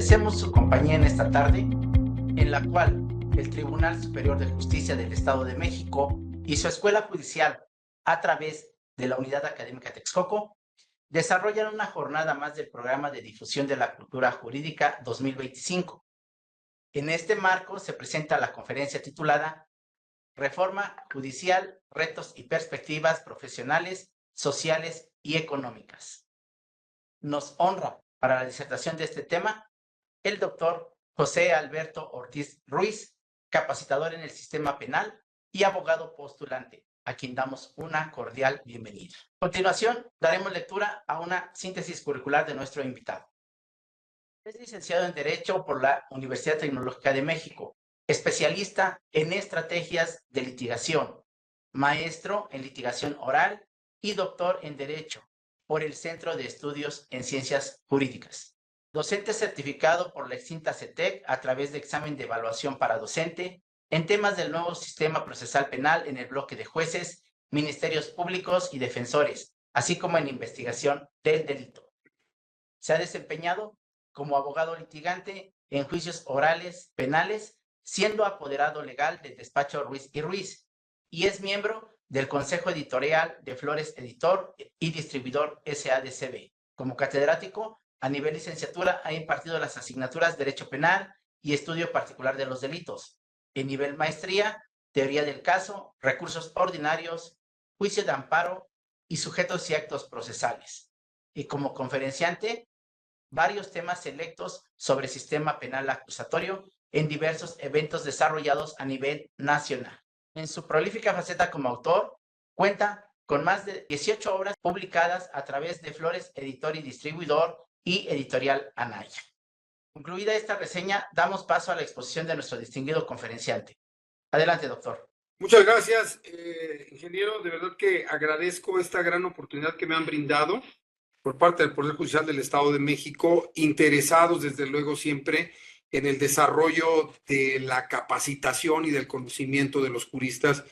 Agradecemos su compañía en esta tarde, en la cual el Tribunal Superior de Justicia del Estado de México y su Escuela Judicial, a través de la Unidad Académica Texcoco, desarrollan una jornada más del Programa de Difusión de la Cultura Jurídica 2025. En este marco se presenta la conferencia titulada Reforma Judicial, Retos y Perspectivas Profesionales, Sociales y Económicas. Nos honra para la disertación de este tema el doctor José Alberto Ortiz Ruiz, capacitador en el sistema penal y abogado postulante, a quien damos una cordial bienvenida. A continuación, daremos lectura a una síntesis curricular de nuestro invitado. Es licenciado en Derecho por la Universidad Tecnológica de México, especialista en estrategias de litigación, maestro en litigación oral y doctor en Derecho por el Centro de Estudios en Ciencias Jurídicas. Docente certificado por la extinta CETEC a través de examen de evaluación para docente en temas del nuevo sistema procesal penal en el bloque de jueces, ministerios públicos y defensores, así como en investigación del delito. Se ha desempeñado como abogado litigante en juicios orales penales, siendo apoderado legal del despacho Ruiz y Ruiz, y es miembro del Consejo Editorial de Flores Editor y Distribuidor SADCB. Como catedrático, a nivel licenciatura ha impartido las asignaturas Derecho Penal y Estudio Particular de los Delitos. En nivel maestría, Teoría del Caso, Recursos Ordinarios, Juicio de Amparo y Sujetos y Actos Procesales. Y como conferenciante, varios temas selectos sobre sistema penal acusatorio en diversos eventos desarrollados a nivel nacional. En su prolífica faceta como autor, cuenta con más de 18 obras publicadas a través de Flores Editor y Distribuidor y Editorial Anaya. Concluida esta reseña, damos paso a la exposición de nuestro distinguido conferenciante. Adelante, doctor. Muchas gracias, ingeniero. De verdad que agradezco esta gran oportunidad que me han brindado por parte del Poder Judicial del Estado de México, interesados desde luego siempre en el desarrollo de la capacitación y del conocimiento de los juristas,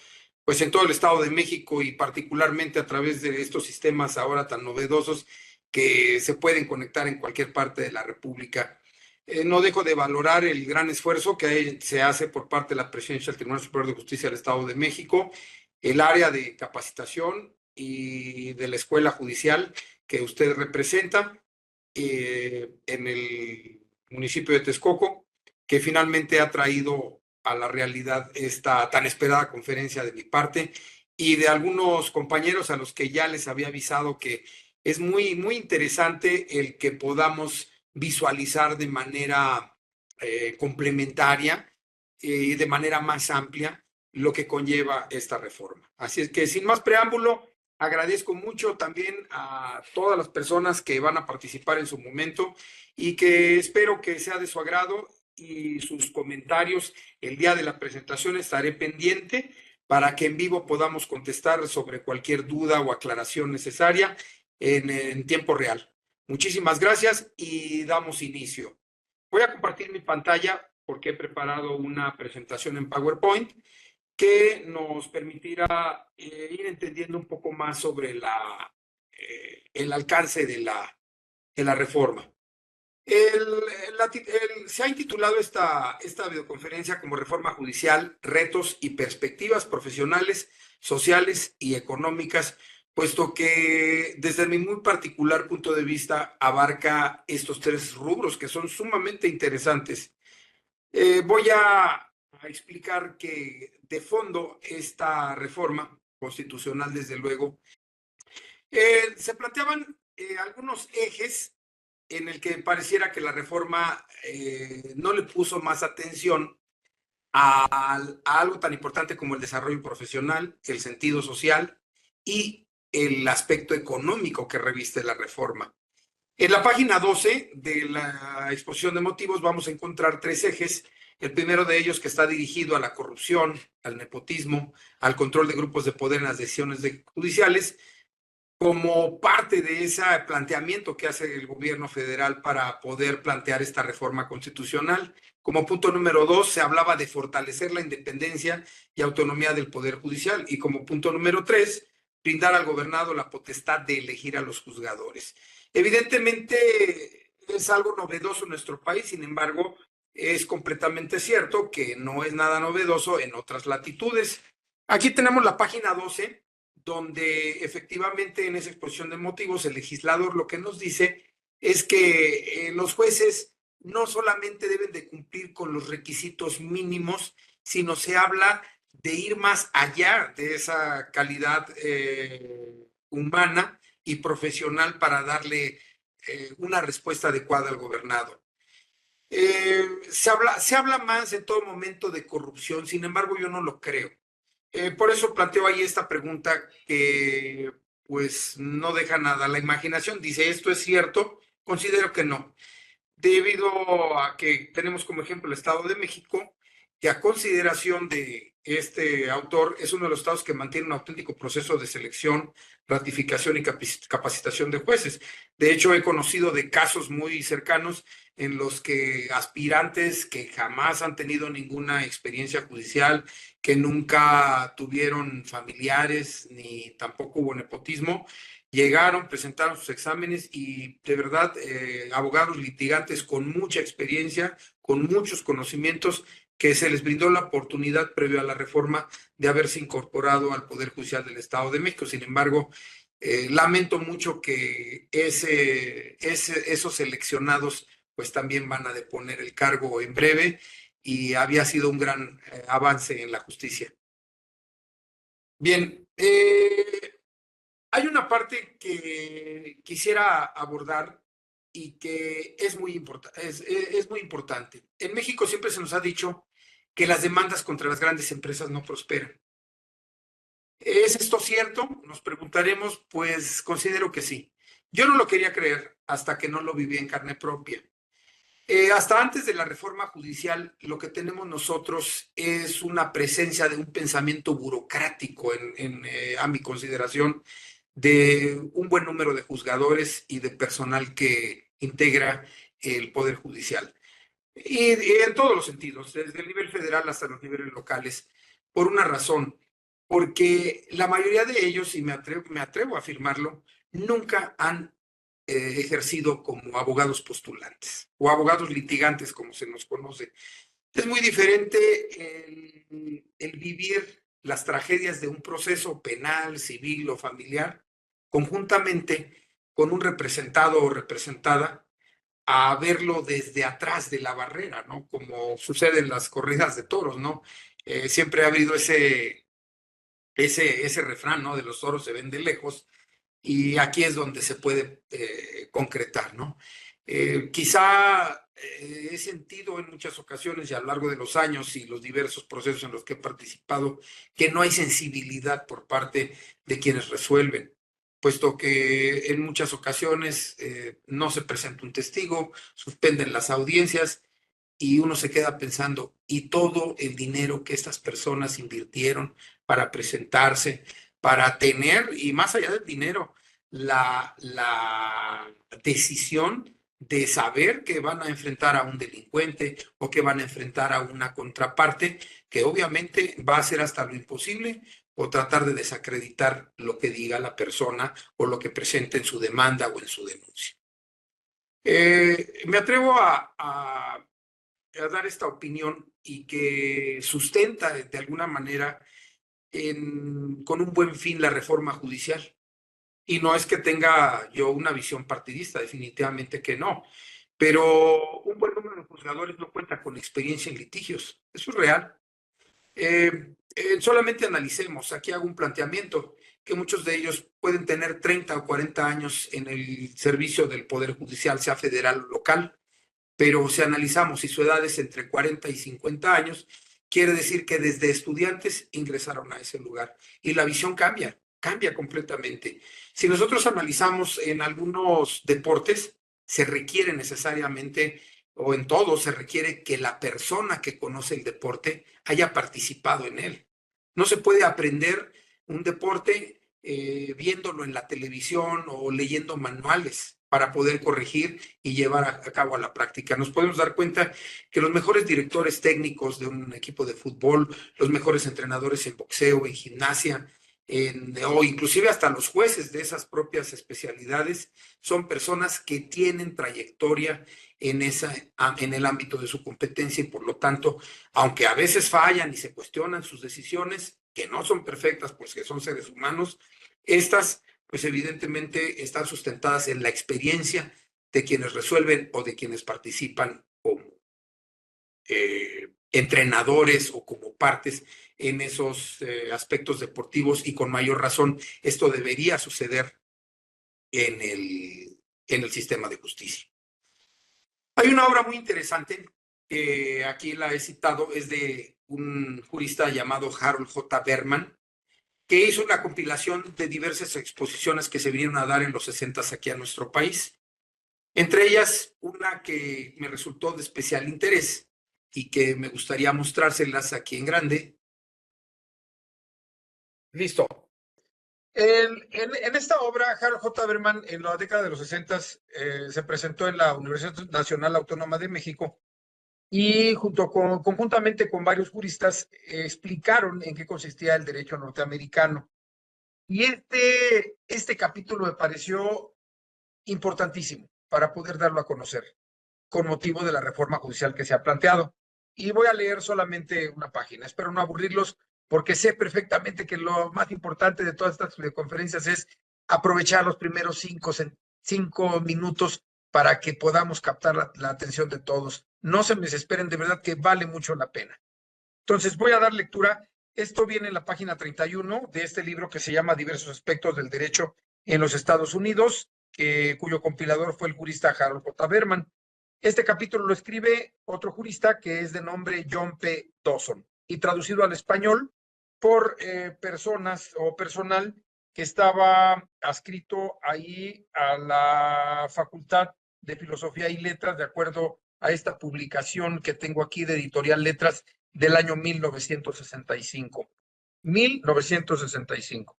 pues en todo el Estado de México y particularmente a través de estos sistemas ahora tan novedosos que se pueden conectar en cualquier parte de la República. No dejo de valorar el gran esfuerzo que se hace por parte de la Presidencia del Tribunal Superior de Justicia del Estado de México, el área de capacitación y de la Escuela Judicial que usted representa en el municipio de Texcoco, que finalmente ha traído a la realidad esta tan esperada conferencia de mi parte y de algunos compañeros a los que ya les había avisado que es muy, muy interesante el que podamos visualizar de manera complementaria y de manera más amplia lo que conlleva esta reforma. Así es que sin más preámbulo, agradezco mucho también a todas las personas que van a participar en su momento y que espero que sea de su agrado y sus comentarios el día de la presentación. Estaré pendiente para que en vivo podamos contestar sobre cualquier duda o aclaración necesaria en tiempo real. Muchísimas gracias y damos inicio. Voy a compartir mi pantalla porque he preparado una presentación en PowerPoint que nos permitirá ir entendiendo un poco más sobre el alcance de la reforma. Se ha intitulado esta videoconferencia como Reforma Judicial, Retos y Perspectivas Profesionales, Sociales y Económicas, puesto que desde mi muy particular punto de vista abarca estos tres rubros que son sumamente interesantes. Voy a explicar que de fondo esta reforma constitucional, desde luego, se planteaban algunos ejes en el que pareciera que la reforma no le puso más atención a algo tan importante como el desarrollo profesional, el sentido social y el aspecto económico que reviste la reforma. En la página 12 de la exposición de motivos vamos a encontrar tres ejes. El primero de ellos que está dirigido a la corrupción, al nepotismo, al control de grupos de poder en las decisiones judiciales, como parte de ese planteamiento que hace el gobierno federal para poder plantear esta reforma constitucional. Como punto número 2, se hablaba de fortalecer la independencia y autonomía del Poder Judicial. Y como punto número 3, brindar al gobernado la potestad de elegir a los juzgadores. Evidentemente, es algo novedoso en nuestro país, sin embargo, es completamente cierto que no es nada novedoso en otras latitudes. Aquí tenemos la página 12, donde efectivamente en esa exposición de motivos el legislador lo que nos dice es que los jueces no solamente deben de cumplir con los requisitos mínimos, sino se habla de ir más allá de esa calidad humana y profesional para darle una respuesta adecuada al gobernado. Se habla más en todo momento de corrupción, sin embargo yo no lo creo. Por eso planteo ahí esta pregunta que pues no deja nada a la imaginación. Dice, ¿esto es cierto? Considero que no, debido a que tenemos como ejemplo el Estado de México, que a consideración de este autor es uno de los estados que mantiene un auténtico proceso de selección, ratificación y capacitación de jueces. De hecho, he conocido de casos muy cercanos en los que aspirantes que jamás han tenido ninguna experiencia judicial, que nunca tuvieron familiares ni tampoco hubo nepotismo, llegaron, presentaron sus exámenes y de verdad abogados litigantes con mucha experiencia, con muchos conocimientos, que se les brindó la oportunidad previo a la reforma de haberse incorporado al Poder Judicial del Estado de México. Sin embargo, lamento mucho que esos seleccionados pues también van a deponer el cargo en breve y había sido un gran avance en la justicia. Bien, hay una parte que quisiera abordar y que es muy importante. En México siempre se nos ha dicho que las demandas contra las grandes empresas no prosperan. ¿Es esto cierto? Nos preguntaremos, pues considero que sí. Yo no lo quería creer hasta que no lo viví en carne propia. Hasta antes de la reforma judicial, lo que tenemos nosotros es una presencia de un pensamiento burocrático a mi consideración, de un buen número de juzgadores y de personal que integra el Poder Judicial. Y en todos los sentidos, desde el nivel federal hasta los niveles locales, por una razón, porque la mayoría de ellos, y me atrevo a afirmarlo, nunca han ejercido como abogados postulantes o abogados litigantes, como se nos conoce. Es muy diferente el vivir las tragedias de un proceso penal, civil o familiar conjuntamente con un representado o representada a verlo desde atrás de la barrera, ¿no? Como sucede en las corridas de toros, ¿no? Siempre ha habido ese refrán, ¿no? De los toros se ven de lejos, y aquí es donde se puede concretar, ¿no? Quizá he sentido en muchas ocasiones y a lo largo de los años y los diversos procesos en los que he participado que no hay sensibilidad por parte de quienes resuelven, puesto que en muchas ocasiones no se presenta un testigo, suspenden las audiencias y uno se queda pensando, ¿y todo el dinero que estas personas invirtieron para presentarse, para tener, y más allá del dinero, la decisión de saber que van a enfrentar a un delincuente o que van a enfrentar a una contraparte que obviamente va a hacer hasta lo imposible o tratar de desacreditar lo que diga la persona o lo que presente en su demanda o en su denuncia? Me atrevo a dar esta opinión y que sustenta de alguna manera con un buen fin la reforma judicial. Y no es que tenga yo una visión partidista, definitivamente que no, pero un buen número de juzgadores no cuenta con experiencia en litigios. Eso es real. Solamente analicemos, aquí hago un planteamiento, que muchos de ellos pueden tener 30 o 40 años en el servicio del Poder Judicial, sea federal o local, pero si analizamos si su edad es entre 40 y 50 años, quiere decir que desde estudiantes ingresaron a ese lugar y la visión cambia completamente. Si nosotros analizamos en algunos deportes, se requiere necesariamente, o en todos, se requiere que la persona que conoce el deporte haya participado en él. No se puede aprender un deporte viéndolo en la televisión o leyendo manuales para poder corregir y llevar a cabo a la práctica. Nos podemos dar cuenta que los mejores directores técnicos de un equipo de fútbol, los mejores entrenadores en boxeo, en gimnasia, o inclusive hasta los jueces de esas propias especialidades son personas que tienen trayectoria en el ámbito de su competencia y por lo tanto, aunque a veces fallan y se cuestionan sus decisiones, que no son perfectas, pues que son seres humanos, estas pues evidentemente están sustentadas en la experiencia de quienes resuelven o de quienes participan como entrenadores o como partes en esos aspectos deportivos, y con mayor razón esto debería suceder en el sistema de justicia. Hay una obra muy interesante, que aquí la he citado, es de un jurista llamado Harold J. Berman, que hizo una compilación de diversas exposiciones que se vinieron a dar en los 60s aquí a nuestro país. Entre ellas, una que me resultó de especial interés y que me gustaría mostrárselas aquí en grande. Listo. En esta obra, Harold J. Berman, en la década de los 60, se presentó en la Universidad Nacional Autónoma de México y conjuntamente con varios juristas explicaron en qué consistía el derecho norteamericano. Y este capítulo me pareció importantísimo para poder darlo a conocer con motivo de la reforma judicial que se ha planteado. Y voy a leer solamente una página. Espero no aburrirlos, porque sé perfectamente que lo más importante de todas estas conferencias es aprovechar los primeros 5 minutos para que podamos captar la atención de todos. No se me desesperen, de verdad que vale mucho la pena. Entonces voy a dar lectura. Esto viene en la página 31 de este libro que se llama Diversos aspectos del derecho en los Estados Unidos, cuyo compilador fue el jurista Harold J. Berman. Este capítulo lo escribe otro jurista que es de nombre John P. Dawson y traducido al español por personas o personal que estaba adscrito ahí a la Facultad de Filosofía y Letras, de acuerdo a esta publicación que tengo aquí de Editorial Letras del año 1965. 1965.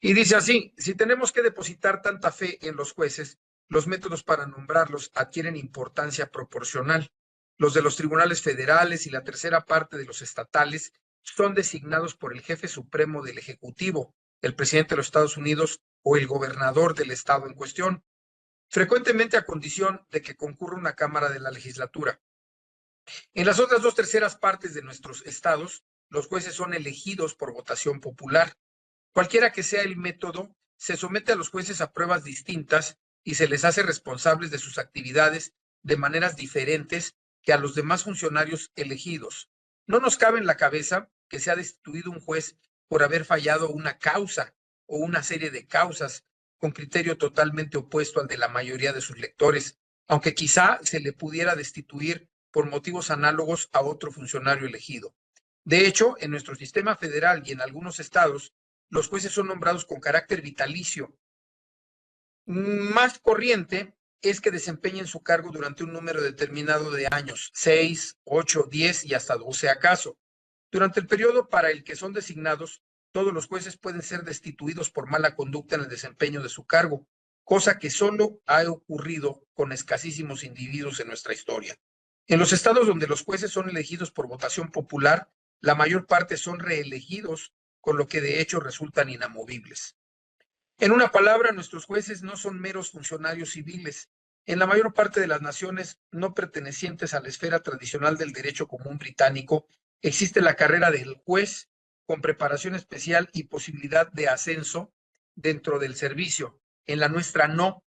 Y dice así: si tenemos que depositar tanta fe en los jueces, los métodos para nombrarlos adquieren importancia proporcional. Los de los tribunales federales y la tercera parte de los estatales son designados por el jefe supremo del Ejecutivo, el presidente de los Estados Unidos o el gobernador del estado en cuestión, frecuentemente a condición de que concurra una cámara de la legislatura. En las otras 2/3 partes de nuestros estados, los jueces son elegidos por votación popular. Cualquiera que sea el método, se somete a los jueces a pruebas distintas y se les hace responsables de sus actividades de maneras diferentes que a los demás funcionarios elegidos. No nos cabe en la cabeza que se ha destituido un juez por haber fallado una causa o una serie de causas con criterio totalmente opuesto al de la mayoría de sus lectores, aunque quizá se le pudiera destituir por motivos análogos a otro funcionario elegido. De hecho, en nuestro sistema federal y en algunos estados, los jueces son nombrados con carácter vitalicio. Más corriente es que desempeñen su cargo durante un número determinado de años, 6, 8, 10 y hasta 12 acaso. Durante el periodo para el que son designados, todos los jueces pueden ser destituidos por mala conducta en el desempeño de su cargo, cosa que solo ha ocurrido con escasísimos individuos en nuestra historia. En los estados donde los jueces son elegidos por votación popular, la mayor parte son reelegidos, con lo que de hecho resultan inamovibles. En una palabra, nuestros jueces no son meros funcionarios civiles. En la mayor parte de las naciones no pertenecientes a la esfera tradicional del derecho común británico, existe la carrera del juez con preparación especial y posibilidad de ascenso dentro del servicio. En la nuestra no.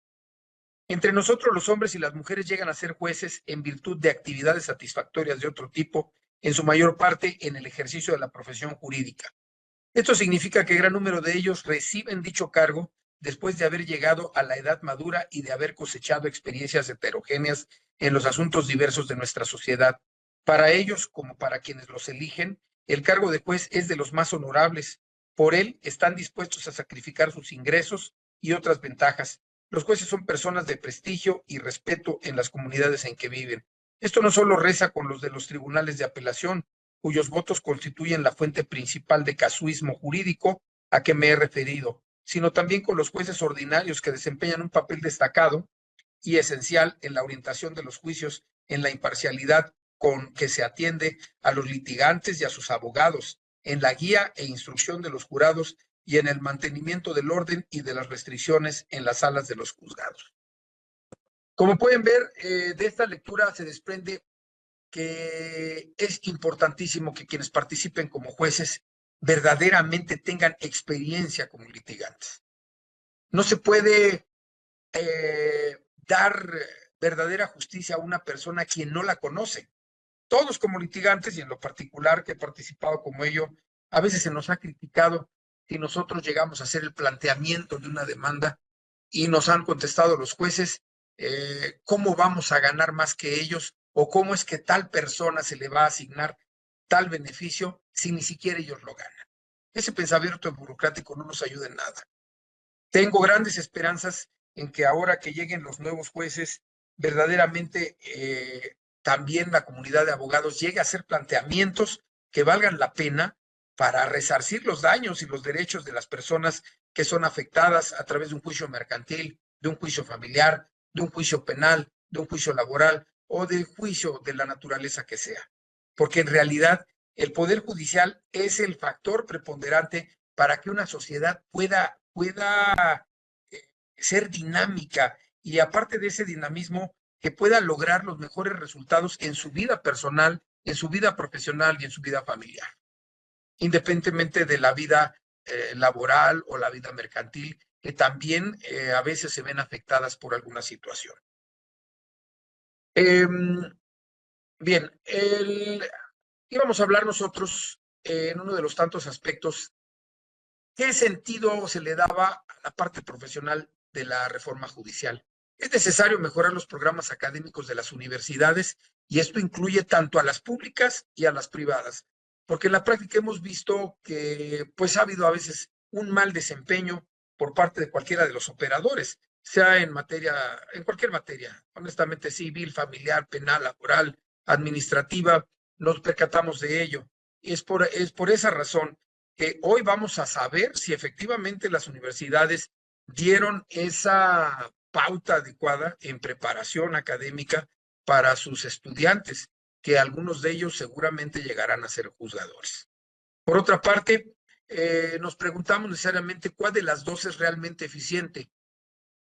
Entre nosotros los hombres y las mujeres llegan a ser jueces en virtud de actividades satisfactorias de otro tipo, en su mayor parte en el ejercicio de la profesión jurídica. Esto significa que gran número de ellos reciben dicho cargo después de haber llegado a la edad madura y de haber cosechado experiencias heterogéneas en los asuntos diversos de nuestra sociedad. Para ellos, como para quienes los eligen, el cargo de juez es de los más honorables. Por él están dispuestos a sacrificar sus ingresos y otras ventajas. Los jueces son personas de prestigio y respeto en las comunidades en que viven. Esto no solo reza con los de los tribunales de apelación, cuyos votos constituyen la fuente principal de casuismo jurídico a que me he referido, sino también con los jueces ordinarios que desempeñan un papel destacado y esencial en la orientación de los juicios, en la imparcialidad con que se atiende a los litigantes y a sus abogados, en la guía e instrucción de los jurados y en el mantenimiento del orden y de las restricciones en las salas de los juzgados. Como pueden ver, de esta lectura se desprende que es importantísimo que quienes participen como jueces verdaderamente tengan experiencia como litigantes. No se puede dar verdadera justicia a una persona a quien no la conoce. Todos como litigantes, y en lo particular que he participado como ello, a veces se nos ha criticado si nosotros llegamos a hacer el planteamiento de una demanda y nos han contestado los jueces cómo vamos a ganar más que ellos o cómo es que tal persona se le va a asignar tal beneficio si ni siquiera ellos lo ganan. Ese pensamiento burocrático no nos ayuda en nada. Tengo grandes esperanzas en que ahora que lleguen los nuevos jueces, verdaderamente también la comunidad de abogados llegue a hacer planteamientos que valgan la pena para resarcir los daños y los derechos de las personas que son afectadas a través de un juicio mercantil, de un juicio familiar, de un juicio penal, de un juicio laboral o de juicio de la naturaleza que sea. Porque en realidad el Poder Judicial es el factor preponderante para que una sociedad pueda ser dinámica y aparte de ese dinamismo, que pueda lograr los mejores resultados en su vida personal, en su vida profesional y en su vida familiar, independientemente de la vida laboral o la vida mercantil, que también a veces se ven afectadas por alguna situación. Bien, íbamos a hablar nosotros en uno de los tantos aspectos. ¿Qué sentido se le daba a la parte profesional de la reforma judicial? Es necesario mejorar los programas académicos de las universidades y esto incluye tanto a las públicas y a las privadas, porque en la práctica hemos visto que pues ha habido a veces un mal desempeño por parte de cualquiera de los operadores, sea en cualquier materia, honestamente civil, familiar, penal, laboral, administrativa, nos percatamos de ello. Es por esa razón que hoy vamos a saber si efectivamente las universidades dieron esa pauta adecuada en preparación académica para sus estudiantes, que algunos de ellos seguramente llegarán a ser juzgadores. Por otra parte, nos preguntamos necesariamente cuál de las dos es realmente eficiente,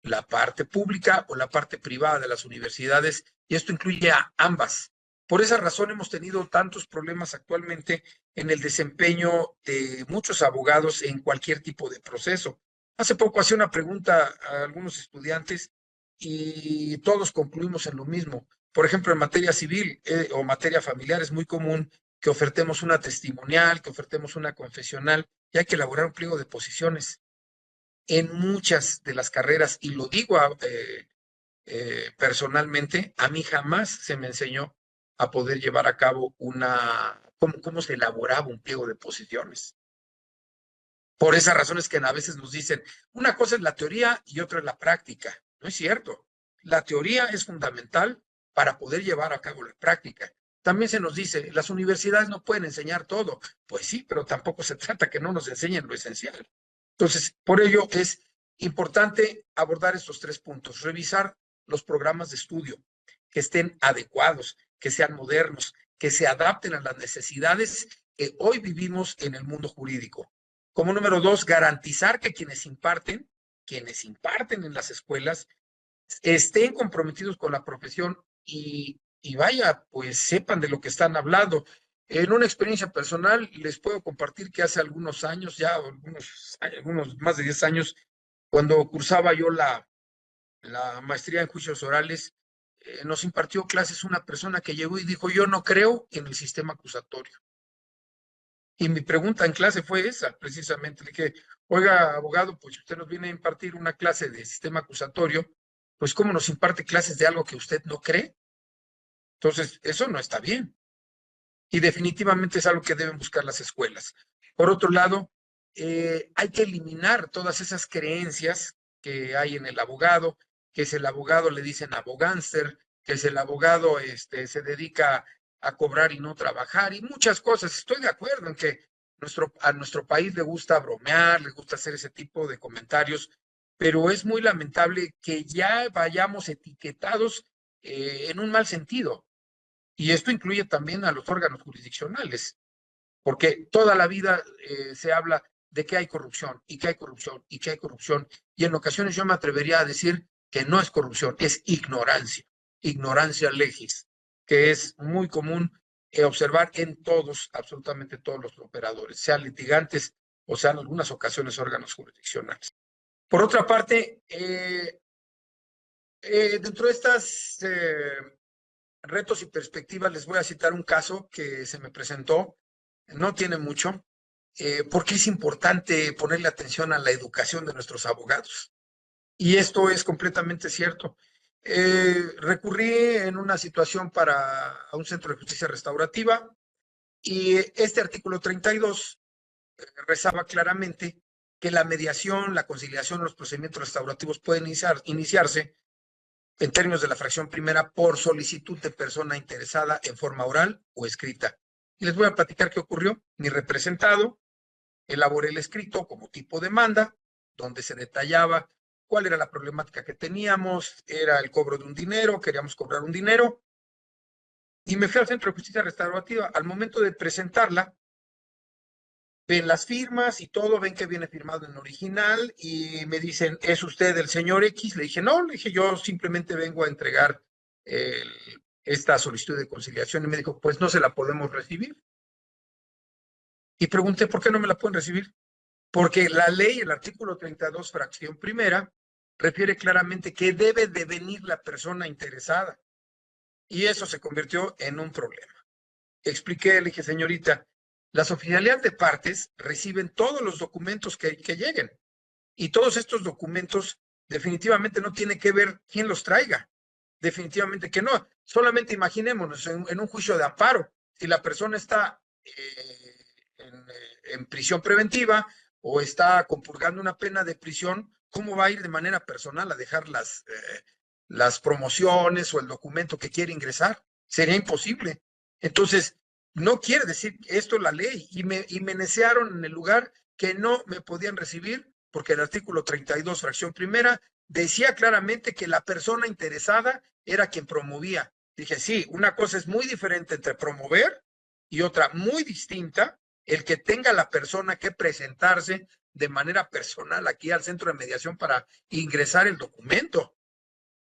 la parte pública o la parte privada de las universidades, y esto incluye a ambas. Por esa razón hemos tenido tantos problemas actualmente en el desempeño de muchos abogados en cualquier tipo de proceso. Hace poco hacía una pregunta a algunos estudiantes y todos concluimos en lo mismo. Por ejemplo, en materia civil o materia familiar es muy común que ofertemos una testimonial, que ofertemos una confesional y hay que elaborar un pliego de posiciones. En muchas de las carreras, y lo digo personalmente, a mí jamás se me enseñó a poder llevar a cabo cómo se elaboraba un pliego de posiciones. Por esas razones que a veces nos dicen, una cosa es la teoría y otra es la práctica. No es cierto. La teoría es fundamental para poder llevar a cabo la práctica. También se nos dice, las universidades no pueden enseñar todo. Pues sí, pero tampoco se trata que no nos enseñen lo esencial. Entonces, por ello es importante abordar estos tres puntos, revisar los programas de estudio, que estén adecuados, que sean modernos, que se adapten a las necesidades que hoy vivimos en el mundo jurídico. Como número dos, garantizar que quienes imparten en las escuelas estén comprometidos con la profesión y vaya, pues sepan de lo que están hablando. En una experiencia personal les puedo compartir que hace algunos años, ya algunos más de 10 años, cuando cursaba yo la maestría en juicios orales, nos impartió clases una persona que llegó y dijo, yo no creo en el sistema acusatorio. Y mi pregunta en clase fue esa, precisamente. Le dije, oiga, abogado, pues usted nos viene a impartir una clase de sistema acusatorio, pues ¿cómo nos imparte clases de algo que usted no cree? Entonces, eso no está bien. Y definitivamente es algo que deben buscar las escuelas. Por otro lado, hay que eliminar todas esas creencias que hay en el abogado, que es el abogado, le dicen abogánster, que es el abogado se dedica a cobrar y no trabajar, y muchas cosas. Estoy de acuerdo en que a nuestro país le gusta bromear, le gusta hacer ese tipo de comentarios, pero es muy lamentable que ya vayamos etiquetados en un mal sentido. Y esto incluye también a los órganos jurisdiccionales, porque toda la vida se habla de que hay corrupción y que hay corrupción y que hay corrupción. Y en ocasiones yo me atrevería a decir que no es corrupción, es ignorancia, ignorancia legis, que es muy común observar en todos, absolutamente todos los operadores, sean litigantes o sean en algunas ocasiones órganos jurisdiccionales. Por otra parte, dentro de estas retos y perspectivas les voy a citar un caso que se me presentó, no tiene mucho, porque es importante ponerle atención a la educación de nuestros abogados. Y esto es completamente cierto. Recurrí en una situación a un centro de justicia restaurativa y este artículo 32 rezaba claramente que la mediación, la conciliación, los procedimientos restaurativos pueden iniciarse en términos de la fracción primera por solicitud de persona interesada en forma oral o escrita. Y les voy a platicar qué ocurrió. Mi representado elaboré el escrito como tipo demanda, donde se detallaba cuál era la problemática que teníamos, era el cobro de un dinero, queríamos cobrar un dinero, y me fui al Centro de Justicia Restaurativa. Al momento de presentarla, ven las firmas y todo, ven que viene firmado en original y me dicen, ¿es usted el señor X? Le dije, no, le dije, yo simplemente vengo a entregar esta solicitud de conciliación y me dijo, pues no se la podemos recibir. Y pregunté, ¿por qué no me la pueden recibir? Porque la ley, el artículo 32, fracción primera, refiere claramente que debe de venir la persona interesada. Y eso se convirtió en un problema. Expliqué, le dije, señorita, las oficialías de partes reciben todos los documentos que lleguen. Y todos estos documentos definitivamente no tiene que ver quién los traiga. Definitivamente que no. Solamente imaginémonos en un juicio de amparo. Si la persona está en prisión preventiva o está compurgando una pena de prisión, ¿cómo va a ir de manera personal a dejar las promociones o el documento que quiere ingresar? Sería imposible. Entonces, no quiere decir esto la ley. Y me necearon en el lugar que no me podían recibir porque el artículo 32, fracción primera, decía claramente que la persona interesada era quien promovía. Dije, sí, una cosa es muy diferente entre promover y otra muy distinta, el que tenga la persona que presentarse de manera personal aquí al centro de mediación para ingresar el documento.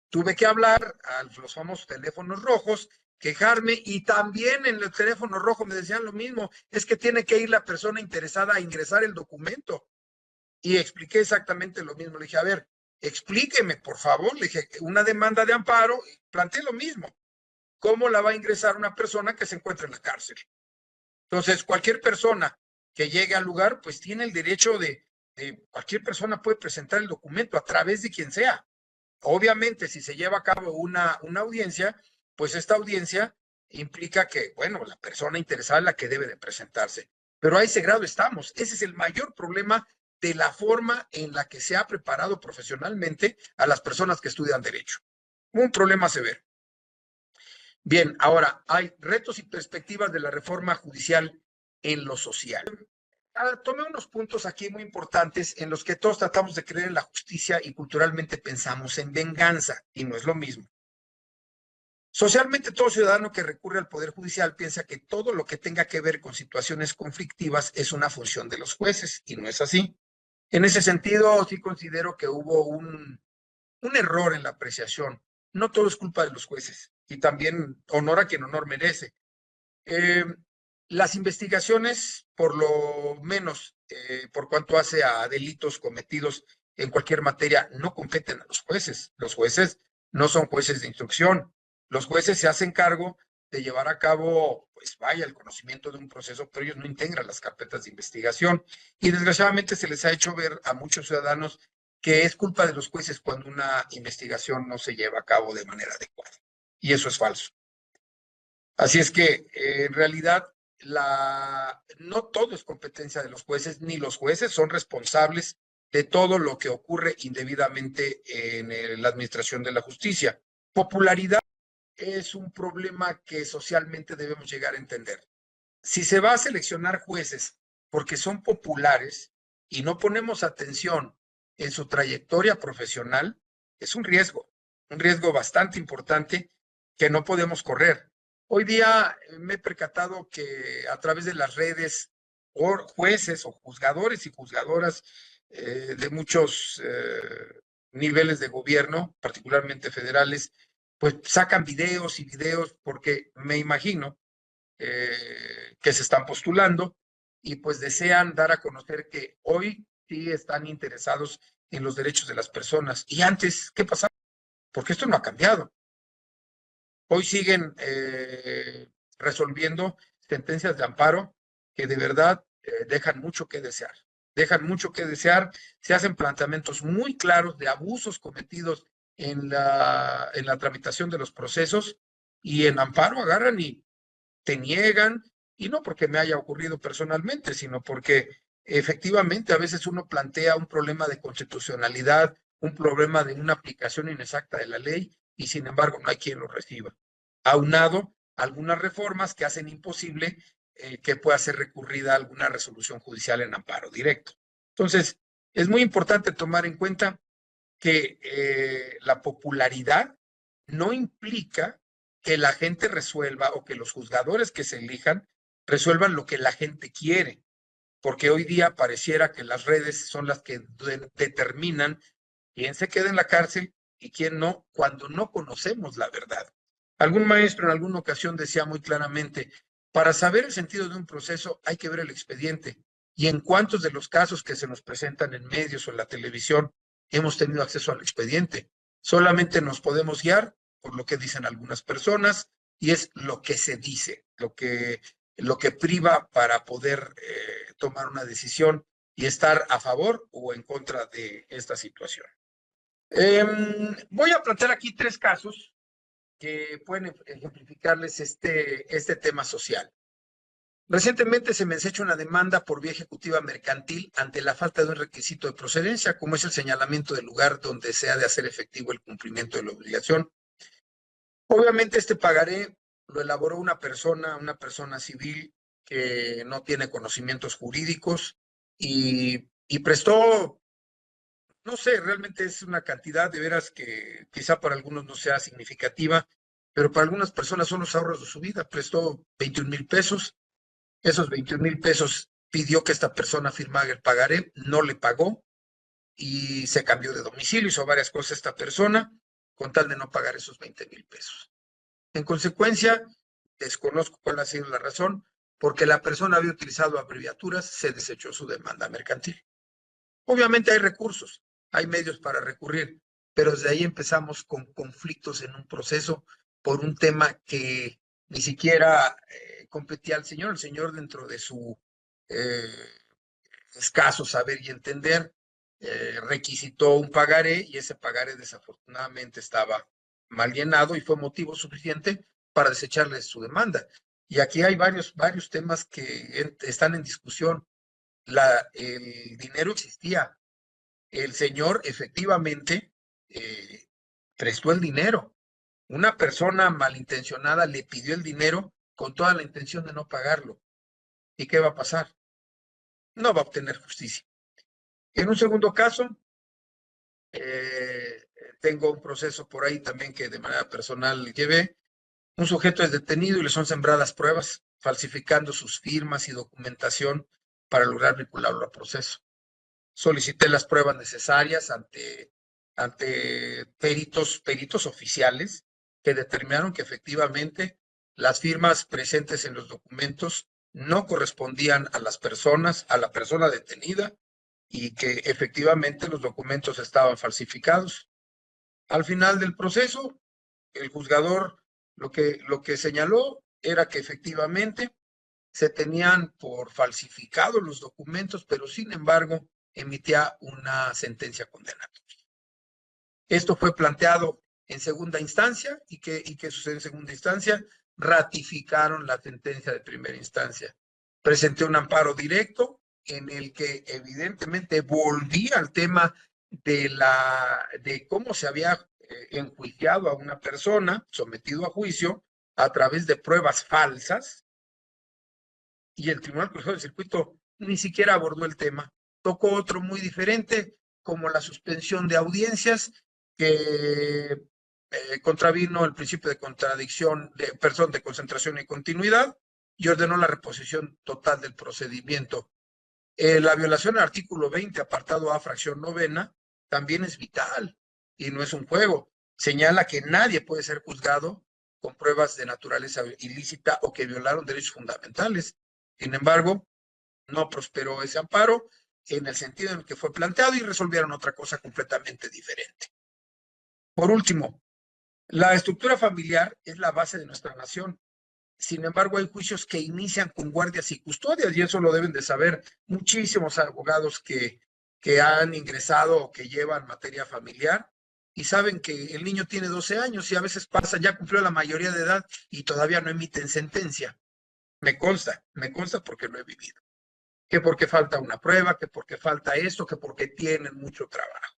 Tuve que hablar a los famosos teléfonos rojos, quejarme, y también en el teléfono rojo me decían lo mismo, es que tiene que ir la persona interesada a ingresar el documento. Y expliqué exactamente lo mismo. Le dije, a ver, explíqueme, por favor. Le dije, una demanda de amparo, planteé lo mismo. ¿Cómo la va a ingresar una persona que se encuentra en la cárcel? Entonces, cualquier persona que llegue al lugar, pues tiene el derecho cualquier persona puede presentar el documento a través de quien sea. Obviamente, si se lleva a cabo una audiencia, pues esta audiencia implica que, bueno, la persona interesada es la que debe de presentarse. Pero a ese grado estamos. Ese es el mayor problema de la forma en la que se ha preparado profesionalmente a las personas que estudian derecho. Un problema severo. Bien, ahora hay retos y perspectivas de la reforma judicial en lo social. Tomé unos puntos aquí muy importantes en los que todos tratamos de creer en la justicia y culturalmente pensamos en venganza, y no es lo mismo. Socialmente, todo ciudadano que recurre al Poder Judicial piensa que todo lo que tenga que ver con situaciones conflictivas es una función de los jueces, y no es así. En ese sentido, sí considero que hubo un error en la apreciación. No todo es culpa de los jueces, y también honor a quien honor merece. Las investigaciones, por lo menos por cuanto hace a delitos cometidos en cualquier materia, no competen a los jueces. Los jueces no son jueces de instrucción. Los jueces se hacen cargo de llevar a cabo, pues vaya, el conocimiento de un proceso, pero ellos no integran las carpetas de investigación. Y desgraciadamente se les ha hecho ver a muchos ciudadanos que es culpa de los jueces cuando una investigación no se lleva a cabo de manera adecuada. Y eso es falso. Así es que, en realidad, no todo es competencia de los jueces, ni los jueces son responsables de todo lo que ocurre indebidamente en la administración de la justicia. Popularidad es un problema que socialmente debemos llegar a entender. Si se va a seleccionar jueces porque son populares y no ponemos atención en su trayectoria profesional, es un riesgo bastante importante que no podemos correr. Hoy día me he percatado que a través de las redes jueces o juzgadores y juzgadoras de muchos niveles de gobierno, particularmente federales, pues sacan videos y videos porque me imagino que se están postulando y pues desean dar a conocer que hoy sí están interesados en los derechos de las personas. Y antes, ¿qué pasaba? Porque esto no ha cambiado. Hoy siguen resolviendo sentencias de amparo que de verdad dejan mucho que desear. Dejan mucho que desear, se hacen planteamientos muy claros de abusos cometidos en la tramitación de los procesos y en amparo agarran y te niegan, y no porque me haya ocurrido personalmente, sino porque efectivamente a veces uno plantea un problema de constitucionalidad, un problema de una aplicación inexacta de la ley, y sin embargo no hay quien lo reciba. Aunado algunas reformas que hacen imposible que pueda ser recurrida alguna resolución judicial en amparo directo. Entonces, es muy importante tomar en cuenta que la popularidad no implica que la gente resuelva o que los juzgadores que se elijan resuelvan lo que la gente quiere, porque hoy día pareciera que las redes son las que determinan quién se queda en la cárcel y quién no, cuando no conocemos la verdad. Algún maestro en alguna ocasión decía muy claramente, para saber el sentido de un proceso hay que ver el expediente, y en cuántos de los casos que se nos presentan en medios o en la televisión hemos tenido acceso al expediente. Solamente nos podemos guiar por lo que dicen algunas personas, y es lo que se dice, lo que priva para poder tomar una decisión y estar a favor o en contra de esta situación. Voy a plantear aquí 3 casos que pueden ejemplificarles este tema social. Recientemente se me ha hecho una demanda por vía ejecutiva mercantil ante la falta de un requisito de procedencia, como es el señalamiento del lugar donde se ha de hacer efectivo el cumplimiento de la obligación. Obviamente este pagaré lo elaboró una persona civil que no tiene conocimientos jurídicos y prestó, no sé, realmente es una cantidad de veras que quizá para algunos no sea significativa, pero para algunas personas son los ahorros de su vida. Prestó 21,000 pesos. Esos 21,000 pesos pidió que esta persona firmara el pagaré, no le pagó y se cambió de domicilio, hizo varias cosas esta persona con tal de no pagar esos 20,000 pesos. En consecuencia, desconozco cuál ha sido la razón, porque la persona había utilizado abreviaturas, se desechó su demanda mercantil. Obviamente hay recursos, hay medios para recurrir, pero desde ahí empezamos con conflictos en un proceso por un tema que ni siquiera competía al señor. El señor, dentro de su escaso saber y entender, requisitó un pagaré y ese pagaré desafortunadamente estaba mal llenado y fue motivo suficiente para desecharle su demanda. Y aquí hay varios temas que están en discusión. El dinero existía. El señor efectivamente prestó el dinero. Una persona malintencionada le pidió el dinero con toda la intención de no pagarlo. ¿Y qué va a pasar? No va a obtener justicia. En un segundo caso, tengo un proceso por ahí también que de manera personal llevé. Un sujeto es detenido y le son sembradas pruebas, falsificando sus firmas y documentación para lograr vincularlo al proceso. Solicité las pruebas necesarias ante peritos oficiales que determinaron que efectivamente las firmas presentes en los documentos no correspondían a las personas, a la persona detenida, y que efectivamente los documentos estaban falsificados. Al final del proceso, el juzgador lo que señaló era que efectivamente se tenían por falsificados los documentos, pero sin embargo emitía una sentencia condenatoria. Esto fue planteado en segunda instancia y ¿qué sucede en segunda instancia? Ratificaron la sentencia de primera instancia. Presenté un amparo directo en el que evidentemente volví al tema de cómo se había enjuiciado a una persona, sometido a juicio a través de pruebas falsas, y el Tribunal Colegiado del Circuito ni siquiera abordó el tema. Tocó otro muy diferente, como la suspensión de audiencias, que contravino el principio de contradicción, de concentración y continuidad, y ordenó la reposición total del procedimiento. La violación al artículo 20, apartado A, fracción novena, también es vital y no es un juego. Señala que nadie puede ser juzgado con pruebas de naturaleza ilícita o que violaron derechos fundamentales. Sin embargo, no prosperó ese amparo en el sentido en el que fue planteado y resolvieron otra cosa completamente diferente. Por último, la estructura familiar es la base de nuestra nación. Sin embargo, hay juicios que inician con guardias y custodias, y eso lo deben de saber muchísimos abogados que han ingresado o que llevan materia familiar, y saben que el niño tiene 12 años y a veces pasa, ya cumplió la mayoría de edad y todavía no emiten sentencia. Me consta porque lo he vivido. Que porque falta una prueba, que porque falta esto, que porque tienen mucho trabajo.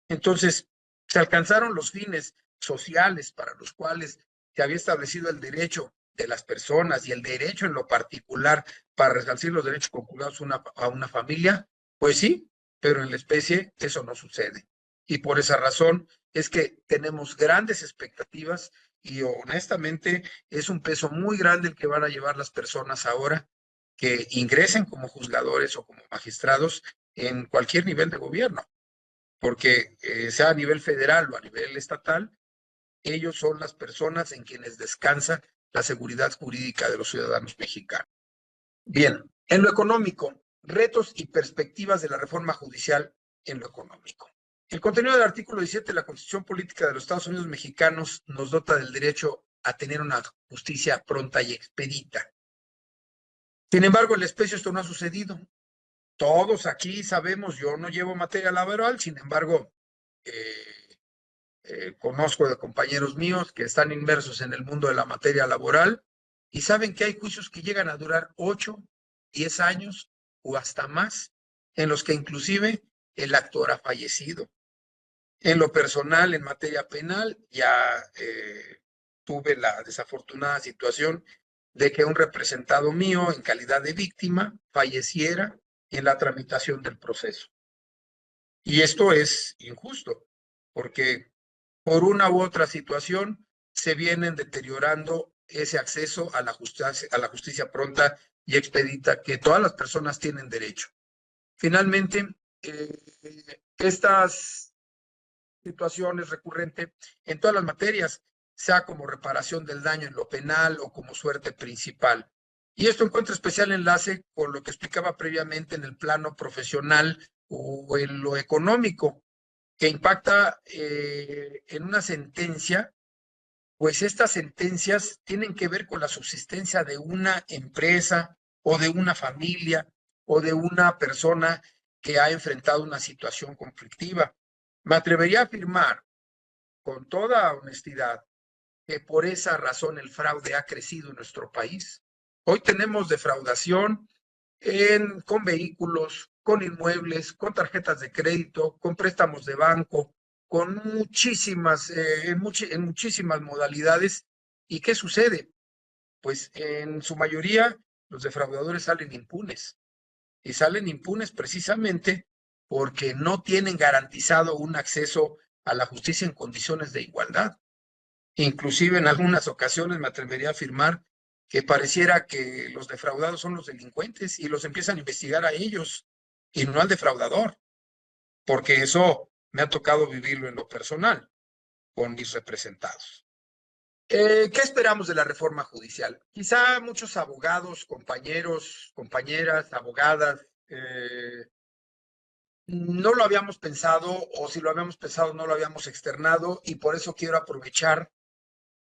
Entonces, se alcanzaron los fines sociales para los cuales se había establecido el derecho de las personas y el derecho en lo particular para resarcir los derechos conjugados a una familia, pues sí, pero en la especie eso no sucede. Y por esa razón es que tenemos grandes expectativas y honestamente es un peso muy grande el que van a llevar las personas ahora que ingresen como juzgadores o como magistrados en cualquier nivel de gobierno, porque sea a nivel federal o a nivel estatal, ellos son las personas en quienes descansa la seguridad jurídica de los ciudadanos mexicanos. Bien, en lo económico, retos y perspectivas de la reforma judicial en lo económico. El contenido del artículo 17 de la Constitución Política de los Estados Unidos Mexicanos nos dota del derecho a tener una justicia pronta y expedita. Sin embargo, en la especie esto no ha sucedido. Todos aquí sabemos, yo no llevo materia laboral, sin embargo, conozco de compañeros míos que están inmersos en el mundo de la materia laboral y saben que hay juicios que llegan a durar 8, 10 años o hasta más, en los que inclusive el actor ha fallecido. En lo personal, en materia penal, ya tuve la desafortunada situación de que un representado mío en calidad de víctima falleciera en la tramitación del proceso. Y esto es injusto, porque por una u otra situación se vienen deteriorando ese acceso a la justicia pronta y expedita que todas las personas tienen derecho. Finalmente, estas situaciones recurrentes en todas las materias, sea como reparación del daño en lo penal o como suerte principal. Y esto encuentra especial enlace con lo que explicaba previamente en el plano profesional o en lo económico, que impacta en una sentencia, pues estas sentencias tienen que ver con la subsistencia de una empresa o de una familia o de una persona que ha enfrentado una situación conflictiva. Me atrevería a afirmar con toda honestidad que por esa razón el fraude ha crecido en nuestro país. Hoy tenemos defraudación con vehículos, con inmuebles, con tarjetas de crédito, con préstamos de banco, con muchísimas, en muchísimas modalidades. ¿Y qué sucede? Pues en su mayoría los defraudadores salen impunes. Y salen impunes precisamente porque no tienen garantizado un acceso a la justicia en condiciones de igualdad. Inclusive en algunas ocasiones me atrevería a afirmar que pareciera que los defraudados son los delincuentes y los empiezan a investigar a ellos y no al defraudador, porque eso me ha tocado vivirlo en lo personal con mis representados. ¿Qué esperamos de la reforma judicial? Quizá muchos abogados, compañeros, compañeras, abogadas, no lo habíamos pensado, o si lo habíamos pensado no lo habíamos externado, y por eso quiero aprovechar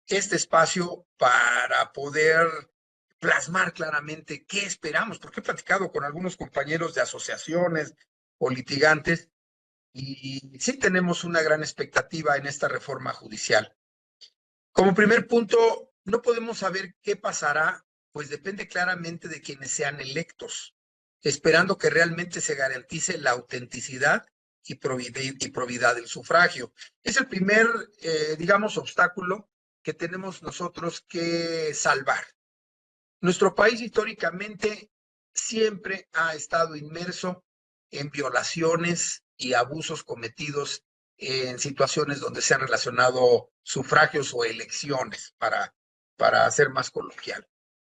este espacio para poder plasmar claramente qué esperamos, porque he platicado con algunos compañeros de asociaciones o litigantes y sí tenemos una gran expectativa en esta reforma judicial. Como primer punto, no podemos saber qué pasará, pues depende claramente de quienes sean electos, esperando que realmente se garantice la autenticidad y probidad del sufragio. Es el primer, digamos, obstáculo que tenemos nosotros que salvar. Nuestro país históricamente siempre ha estado inmerso en violaciones y abusos cometidos en situaciones donde se han relacionado sufragios o elecciones, para ser más coloquial.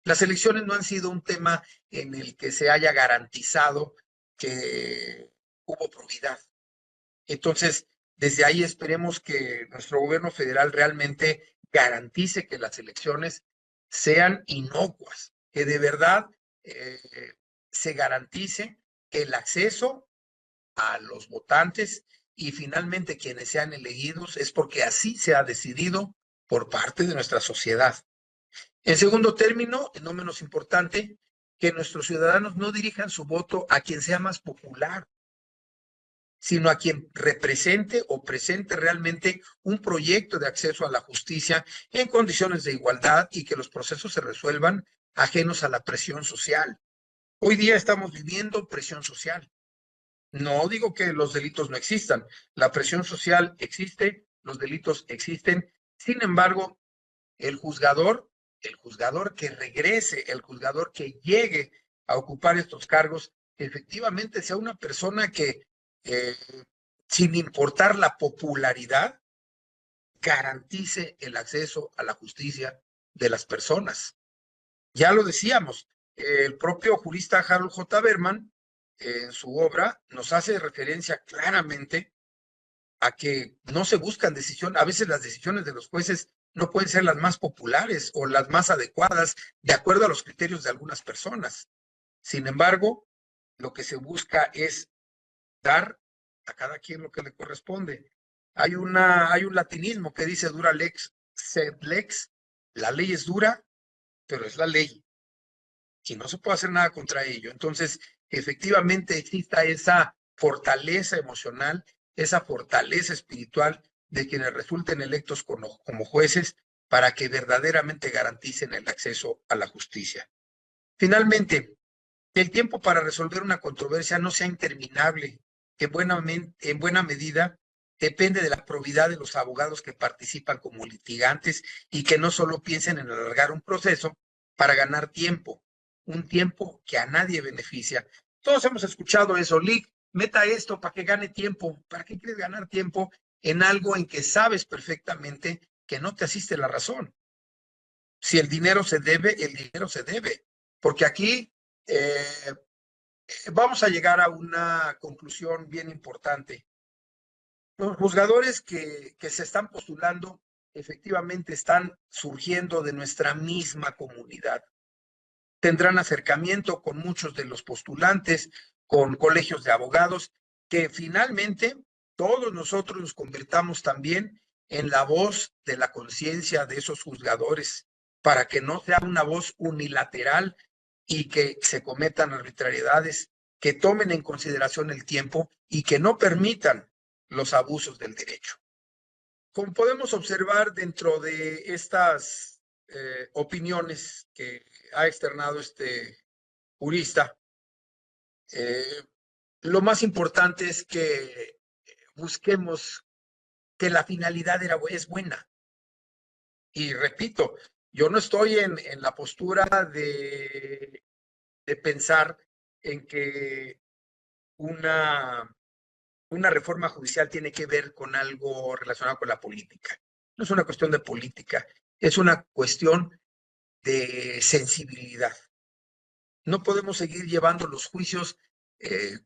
Las elecciones no han sido un tema en el que se haya garantizado que hubo probidad. Entonces, desde ahí esperemos que nuestro gobierno federal realmente garantice que las elecciones sean inocuas, que de verdad se garantice el acceso a los votantes y finalmente quienes sean elegidos es porque así se ha decidido por parte de nuestra sociedad. En segundo término, y no menos importante, que nuestros ciudadanos no dirijan su voto a quien sea más popular, sino a quien represente o presente realmente un proyecto de acceso a la justicia en condiciones de igualdad y que los procesos se resuelvan ajenos a la presión social. Hoy día estamos viviendo presión social. No digo que los delitos no existan, la presión social existe, los delitos existen, sin embargo, el juzgador que regrese, el juzgador que llegue a ocupar estos cargos, efectivamente sea una persona que, sin importar la popularidad, garantice el acceso a la justicia de las personas. Ya lo decíamos, el propio jurista Harold J. Berman, en su obra, nos hace referencia claramente a que no se buscan decisiones, a veces las decisiones de los jueces no pueden ser las más populares o las más adecuadas de acuerdo a los criterios de algunas personas. Sin embargo, lo que se busca es dar a cada quien lo que le corresponde. Hay un latinismo que dice dura lex sed lex, la ley es dura, pero es la ley y no se puede hacer nada contra ello. Entonces, efectivamente exista esa fortaleza emocional, esa fortaleza espiritual de quienes resulten electos como jueces para que verdaderamente garanticen el acceso a la justicia. Finalmente, que el tiempo para resolver una controversia no sea interminable, que en buena medida depende de la probidad de los abogados que participan como litigantes y que no solo piensen en alargar un proceso para ganar tiempo, un tiempo que a nadie beneficia. Todos hemos escuchado eso, Lic, meta esto para que gane tiempo. ¿Para qué quieres ganar tiempo en algo en que sabes perfectamente que no te asiste la razón? Si el dinero se debe, el dinero se debe. Porque aquí vamos a llegar a una conclusión bien importante. Los juzgadores que se están postulando efectivamente están surgiendo de nuestra misma comunidad. Tendrán acercamiento con muchos de los postulantes, con colegios de abogados, que finalmente todos nosotros nos convirtamos también en la voz de la conciencia de esos juzgadores, para que no sea una voz unilateral y que se cometan arbitrariedades, que tomen en consideración el tiempo y que no permitan los abusos del derecho. Como podemos observar dentro de estas opiniones que ha externado este jurista, lo más importante es que busquemos que la finalidad es buena. Y repito, yo no estoy en la postura de pensar en que una reforma judicial tiene que ver con algo relacionado con la política. No es una cuestión de política, es una cuestión de sensibilidad. No podemos seguir llevando los juicios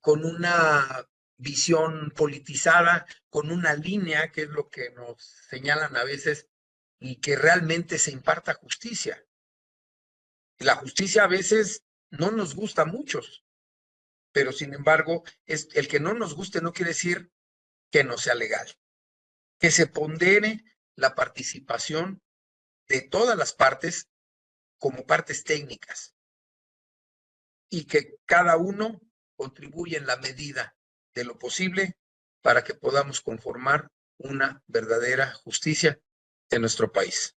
con una visión politizada, con una línea, que es lo que nos señalan a veces, y que realmente se imparta justicia. La justicia a veces no nos gusta a muchos, pero sin embargo, el que no nos guste no quiere decir que no sea legal. Que se pondere la participación de todas las partes como partes técnicas y que cada uno contribuya en la medida de lo posible para que podamos conformar una verdadera justicia en nuestro país.